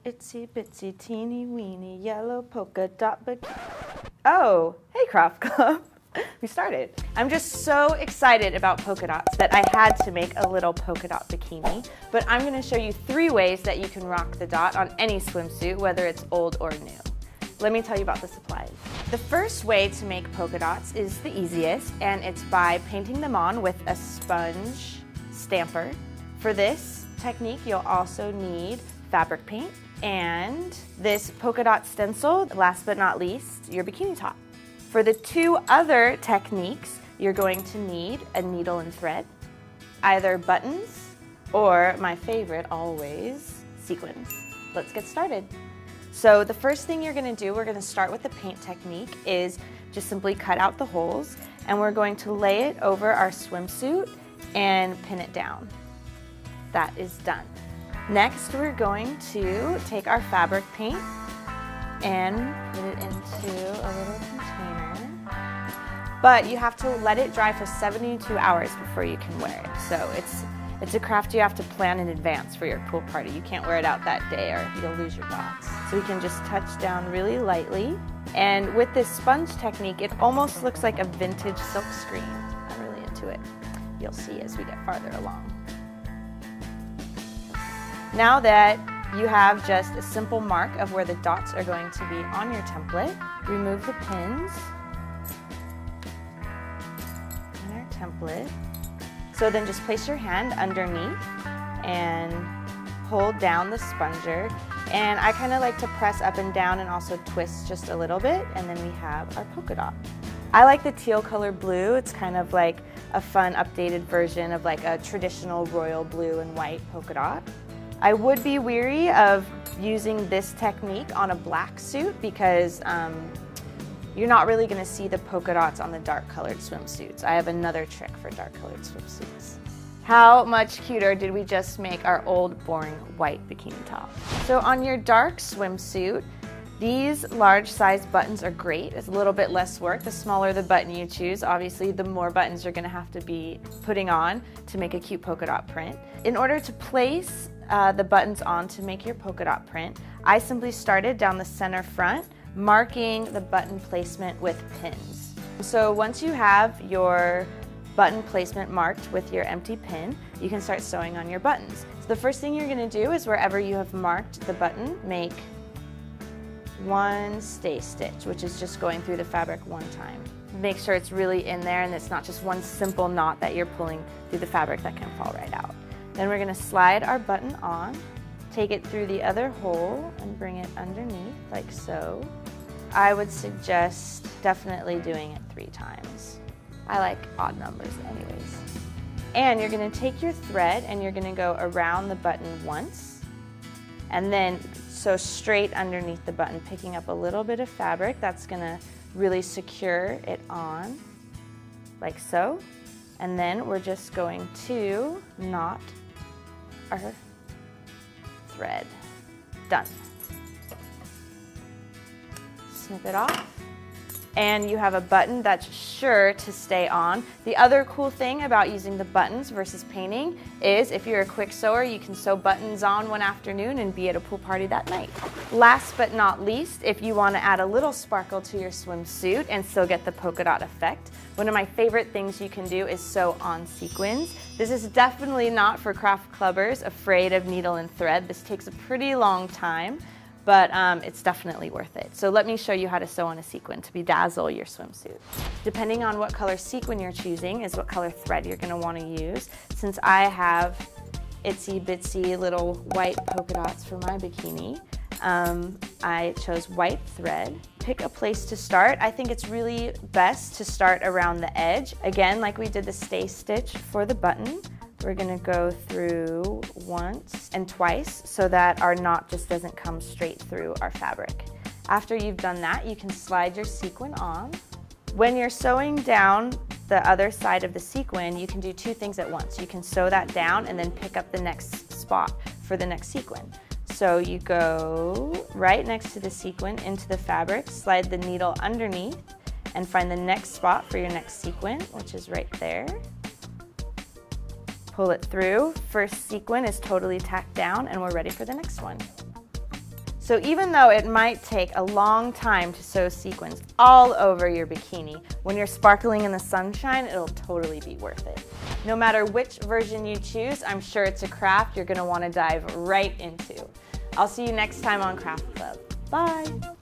Itsy bitsy teeny weeny yellow polka dot bikini. Oh, hey Craft Club. We started. I'm just so excited about polka dots that I had to make a little polka dot bikini, but I'm going to show you 3 ways that you can rock the dot on any swimsuit, whether it's old or new. Let me tell you about the supplies. The first way to make polka dots is the easiest, and it's by painting them on with a sponge stamper. For this technique, you'll also need fabric paint and this polka dot stencil, last but not least, your bikini top. For the 2 other techniques, you're going to need a needle and thread, either buttons, or my favorite always, sequins. Let's get started. So the first thing you're going to do, we're going to start with the paint technique, is just simply cut out the holes, and we're going to lay it over our swimsuit and pin it down. That is done. Next, we're going to take our fabric paint and put it into a little container. But you have to let it dry for 72 hours before you can wear it. So it's a craft you have to plan in advance for your pool party. You can't wear it out that day or you'll lose your dots. So we can just touch down really lightly. And with this sponge technique, it almost looks like a vintage silk screen. I'm really into it. You'll see as we get farther along. Now that you have just a simple mark of where the dots are going to be on your template, remove the pins in our template. So then just place your hand underneath and hold down the sponger. And I kind of like to press up and down and also twist just a little bit, and then we have our polka dot. I like the teal color blue. It's kind of like a fun updated version of like a traditional royal blue and white polka dot. I would be weary of using this technique on a black suit because you're not really going to see the polka dots on the dark colored swimsuits. I have another trick for dark colored swimsuits. How much cuter did we just make our old boring white bikini top? So on your dark swimsuit, these large size buttons are great. It's a little bit less work. The smaller the button you choose, obviously the more buttons you're going to have to be putting on to make a cute polka dot print. In order to place the buttons on to make your polka dot print, I simply started down the center front, marking the button placement with pins. So once you have your button placement marked with your empty pin, you can start sewing on your buttons. So the first thing you're going to do is wherever you have marked the button, make 1 stay stitch, which is just going through the fabric 1 time. Make sure it's really in there and it's not just one simple knot that you're pulling through the fabric that can fall right out. Then we're going to slide our button on, take it through the other hole and bring it underneath like so. I would suggest definitely doing it 3 times. I like odd numbers anyways. And you're going to take your thread and you're going to go around the button once and then sew straight underneath the button, picking up a little bit of fabric that's going to really secure it on like so. And then we're just going to knot our thread. Done. Snip it off. And you have a button that's sure to stay on. The other cool thing about using the buttons versus painting is if you're a quick sewer, you can sew buttons on one afternoon and be at a pool party that night. Last but not least, if you want to add a little sparkle to your swimsuit and still get the polka dot effect, one of my favorite things you can do is sew on sequins. This is definitely not for craft clubbers afraid of needle and thread. This takes a pretty long time, but it's definitely worth it. So let me show you how to sew on a sequin to bedazzle your swimsuit. Depending on what color sequin you're choosing is what color thread you're gonna wanna use. Since I have itsy bitsy little white polka dots for my bikini, I chose white thread. Pick a place to start. I think it's really best to start around the edge. Again, like we did the stay stitch for the button, we're gonna go through once and twice so that our knot just doesn't come straight through our fabric. After you've done that, you can slide your sequin on. When you're sewing down the other side of the sequin, you can do 2 things at once. You can sew that down and then pick up the next spot for the next sequin. So you go right next to the sequin into the fabric, slide the needle underneath, and find the next spot for your next sequin, which is right there. Pull it through. First sequin is totally tacked down and we're ready for the next one. So even though it might take a long time to sew sequins all over your bikini, when you're sparkling in the sunshine, it'll totally be worth it. No matter which version you choose, I'm sure it's a craft you're gonna wanna dive right into. I'll see you next time on Craft Club. Bye.